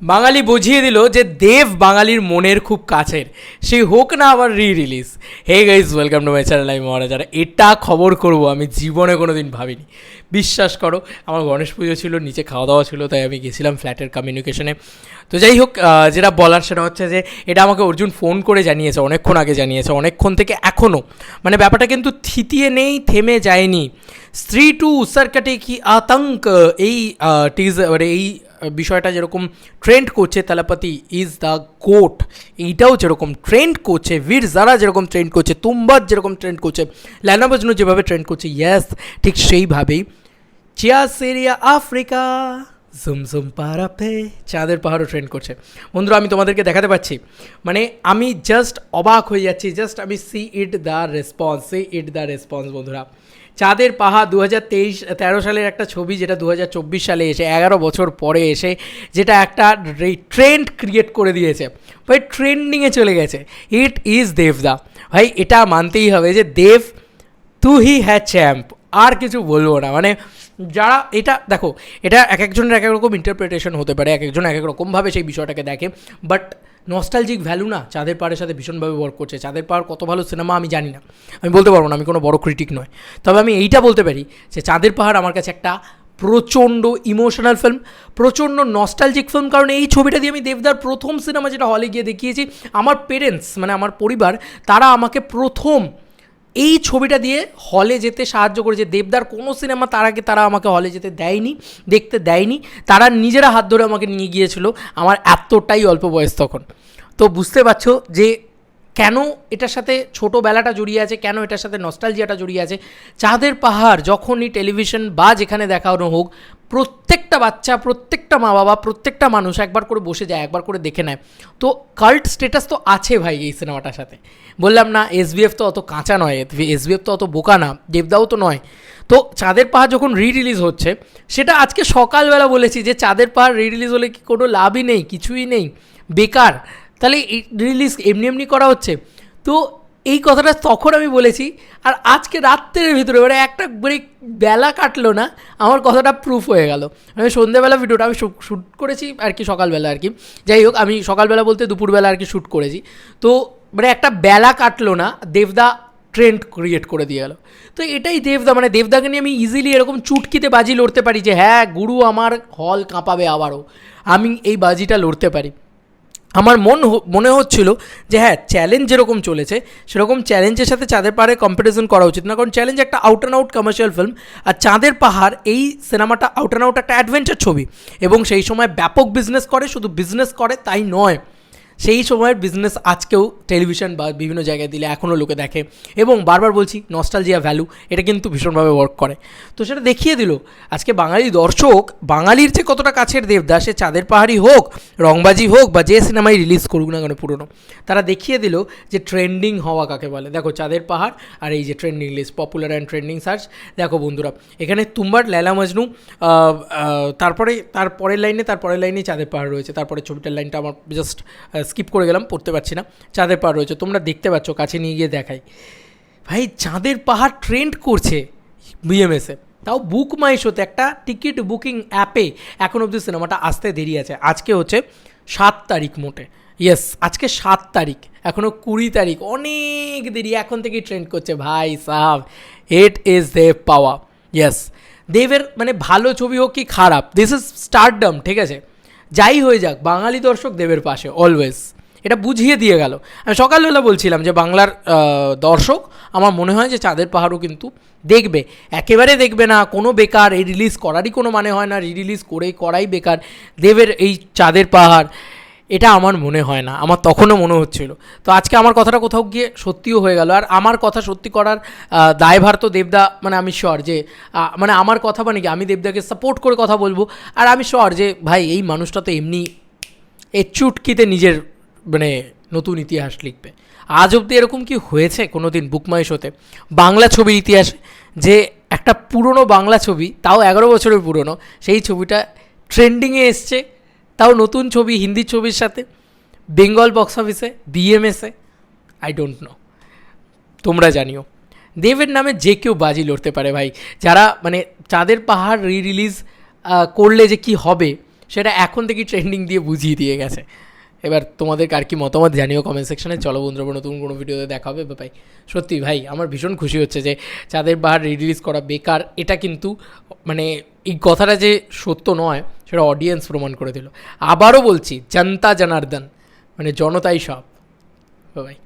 বাঙালি বুঝিয়ে দিল যে দেব বাঙালির মনের খুব কাছের, সেই হোক না আবার release. Hey guys, welcome to my channel. আমি মহারাজারা। এটা খবর করব আমি জীবনে কোনো দিন ভাবিনি, বিশ্বাস করো। আমার গণেশ পুজো ছিল, নিচে খাওয়া দাওয়া ছিল, তাই আমি গেছিলাম ফ্ল্যাটের কমিউনিকেশনে। তো যাই হোক, যেটা বলার সেটা হচ্ছে যে এটা আমাকে অর্জুন ফোন করে জানিয়েছে, অনেকক্ষণ আগে জানিয়েছে, অনেকক্ষণ থেকে এখনও। মানে ব্যাপারটা কিন্তু থিতিয়ে নেই, থেমে যায়নি। স্ত্রী টু উসারকাটে কি আতঙ্ক, এই টিজার, এই বিষয়টা যেরকম ট্রেন্ড করছে, তালাপতি ইজ দ্য গোট, এইটাও যেরকম ট্রেন্ড করছে, বীর জারা যেরকম ট্রেন্ড করছে, তুম্বাদ যেরকম ট্রেন্ড করছে, লাইনা মজনু যেভাবে ট্রেন্ড করছে, ইয়েস ঠিক সেইভাবেই চিয়া সেরিয়া আফ্রিকা জুমজুম পারাপে চাঁদের পাহাড়ও ট্রেন্ড করছে। বন্ধুরা, আমি তোমাদেরকে দেখাতে পাচ্ছি, মানে আমি জাস্ট অবাক হয়ে যাচ্ছি। জাস্ট আমি সি ইট দ্য রেসপন্স বন্ধুরা। চাঁদের পাহাড় 2013 সালের একটা ছবি, যেটা 2024 সালে এসে 11 বছর পরে এসে যেটা একটা ট্রেন্ড ক্রিয়েট করে দিয়েছে ভাই, ট্রেন্ডিংয়ে চলে গেছে। ইট ইজ দেবদা ভাই, এটা মানতেই হবে যে দেব তু হি হ্যাঁ চ্যাম্প, আর কিছু বলবো না। মানে যারা এটা দেখো, এটা এক একজনের এক এক রকম ইন্টারপ্রিটেশন হতে পারে, এক একজন এক এক রকমভাবে সেই বিষয়টাকে দেখে, বাট নস্টালজিক ভ্যালু না চাঁদের পাহাড়ের সাথে ভীষণভাবে ওয়ার্ক করছে। চাঁদের পাহাড় কত ভালো সিনেমা আমি জানি না, আমি বলতে পারবো না, আমি কোনো বড় ক্রিটিক নয়। তবে আমি এইটা বলতে পারি যে চাঁদের পাহাড় আমার কাছে একটা প্রচণ্ড ইমোশনাল ফিল্ম, প্রচণ্ড নস্টালজিক ফিল্ম। কারণ এই ছবিটা দিয়ে আমি দেবদার প্রথম সিনেমা যেটা হলে গিয়ে দেখিয়েছি, আমার পেরেন্টস মানে আমার পরিবার, তারা আমাকে প্রথম এই ছবিটা দিয়ে হলে যেতে সাহায্য করেছে। দেবদার কোনো সিনেমা তার আগে তারা আমাকে হলে যেতে দেয়নি, দেখতে দেয়নি, তারা নিজেরা হাত ধরে আমাকে নিয়ে গিয়েছিল। আমার এতটাই অল্প বয়স তখন। তো বুঝতে পারছো যে কেন এটার সাথে ছোটোবেলাটা জড়িয়ে আছে, কেন এটার সাথে নস্টালজিয়াটা জড়িয়ে আছে। চাঁদের পাহাড় যখনই টেলিভিশন বা যেখানে দেখানো হোক, প্রত্যেকটা বাচ্চা, প্রত্যেকটা মা বাবা, প্রত্যেকটা মানুষ একবার করে বসে যায়, একবার করে দেখে নেয়। তো কাল্ট স্টেটাস তো আছে ভাই এই সিনেমাটার সাথে। বললাম না, এসবিএফ তো অত কাঁচা নয়, এসবিএফ তো অত বোকা না, দেবদাও তো নয়। তো চাঁদের পাহাড় যখন রিলিজ হচ্ছে, সেটা আজকে সকালবেলা বলেছি যে চাঁদের পাহাড় রিলিজ হলে কি কোনো লাভই নেই, কিছুই নেই, বেকার। তাহলে রিলিজ এমনি এমনি করা হচ্ছে। তো এই কথাটা তখন আমি বলেছি, আর আজকে রাত্রের ভিতরে মানে একটা বেলা কাটলো না, আমার কথাটা প্রুফ হয়ে গেল। আমি সন্ধ্যেবেলা ভিডিওটা আমি শ্যুট করেছি আর কি, সকালবেলা আর কি। যাই হোক, আমি সকালবেলা বলতে দুপুরবেলা আর কি শ্যুট করেছি। তো মানে একটা বেলা কাটলো না, দেবদা ট্রেন্ড ক্রিয়েট করে দিয়ে গেল। তো এটাই দেবদা, মানে দেবদাকে নিয়ে আমি ইজিলি এরকম চুটকিতে বাজি লড়তে পারি যে হ্যাঁ গুরু আমার হল কাঁপাবে আবারও, আমি এই বাজিটা লড়তে পারি। আমার মনে হচ্ছিল যে হ্যাঁ, চ্যালেঞ্জ যেরকম চলেছে সেরকম চ্যালেঞ্জের সাথে চাঁদের পাহাড়ে কম্পিটিশন করা উচিত না। কারণ চ্যালেঞ্জ একটা out and out commercial film, আর চাঁদের পাহাড় এই সিনেমাটা আউট অ্যান্ড আউট একটা অ্যাডভেঞ্চার ছবি, এবং সেই সময় ব্যাপক বিজনেস করে। শুধু বিজনেস করে তাই নয়, সেই সময়ের বিজনেস আজকেও টেলিভিশন বা বিভিন্ন জায়গায় দিলে এখনও লোকে দেখে। এবং বারবার বলছি, নস্টালজিয়া ভ্যালু এটা কিন্তু ভীষণভাবে ওয়ার্ক করে। তো সেটা দেখিয়ে দিল আজকে বাঙালি দর্শক, বাঙালির যে কতটা কাছের দেবদা, সে চাঁদের পাহাড়ি হোক, রংবাজি হোক, বা যে সিনেমায় রিলিজ করুক না কেন পুরনো, তারা দেখিয়ে দিল যে ট্রেন্ডিং হওয়া কাকে বলে। দেখো চাঁদের পাহাড় আর এই যে trending list, popular and trending search, দেখো বন্ধুরা, এখানে তুম্বার, লেলা মজনু, তারপরে তারপরের লাইনে চাঁদের পাহাড় রয়েছে। তারপরে ছবিটার লাইনটা আমার জাস্ট স্কিপ করে গেলাম, পড়তে পারছি না। চাঁদের পাহাড় রয়েছে, তোমরা দেখতে পাচ্ছ, কাছে নিয়ে গিয়ে দেখাই ভাই, চাঁদের পাহাড় ট্রেন্ড করছে বিএমএসে, তাও বুক মাই শোতে, একটা টিকিট বুকিং অ্যাপে। এখন অবধি সিনেমাটা আসতে দেরি আছে। আজকে হচ্ছে 7 তারিখ মোটে, ইয়েস আজকে 7 তারিখ, এখনও 20 তারিখ, অনেক দেরি। এখন থেকেই ট্রেন্ড করছে ভাই সাহাব। ইট ইজ দেব পাওয়া, ইয়েস। দেবের মানে ভালো ছবি হোক কি খারাপ, দিস ইজ স্টারডম, ঠিক আছে। যাই হয়ে যাক, বাঙালি দর্শক দেবের পাশে অলওয়েজ, এটা বুঝিয়ে দিয়ে গেল। আমি সকালবেলা বলছিলাম যে বাংলার দর্শক আমার মনে হয় যে চাঁদের পাহাড়ও কিন্তু দেখবে, একেবারে দেখবে না, কোনো বেকার, এই রিলিজ করারই কোনো মানে হয় না, রিলিজ করাই বেকার দেবের এই চাঁদের পাহাড়, এটা আমার মনে হয় না, আমার তখনও মনে হচ্ছিল। তো আজকে আমার কথাটা কোথাও গিয়ে সত্যিও হয়ে গেল। আর আমার কথা সত্যি করার দায়ভার তো দেবদা, মানে আমি শিওর যে মানে আমার কথা মানে কি, আমি দেবদাকে সাপোর্ট করে কথা বলবো। আর আমি শিওর যে ভাই এই মানুষটা তো এমনি এই চুটকিতে নিজের মানে নতুন ইতিহাস লিখবে। আজ অবধি এরকম কি হয়েছে কোনো দিন বুকমাই শোতে বাংলা ছবির ইতিহাসে, যে একটা পুরনো বাংলা ছবি, তাও 11 বছরের পুরনো, সেই ছবিটা ট্রেন্ডিংয়ে এসছে, তাও নতুন ছবি, হিন্দি ছবির সাথে, বেঙ্গল বক্স অফিসে, বিএমএসে? আই ডোন্ট নো, তোমরা জানিও। দেবের নামে যে কেউ বাজি লড়তে পারে ভাই। যারা মানে চাঁদের পাহাড় রিলিজ করলে যে কি হবে সেটা এখন থেকেই ট্রেন্ডিং দিয়ে বুঝিয়ে দিয়ে গেছে। এবার তোমাদের কার কি মতামত জানিও কমেন্ট সেকশনে। চলো বন্ধুরা, নতুন কোনো ভিডিওতে দেখা হবে। ভাই সত্যি ভাই আমার ভীষণ খুশি হচ্ছে যে চাঁদের পাহাড় রিলিজ করা বেকার, এটা কিন্তু মানে এই কথাটা যে সত্য নয় সেটা অডিয়েন্স প্রমাণ করে দিল। আবারও বলছি, জনতা জনার্দন, মানে জনতাই সব। ভাই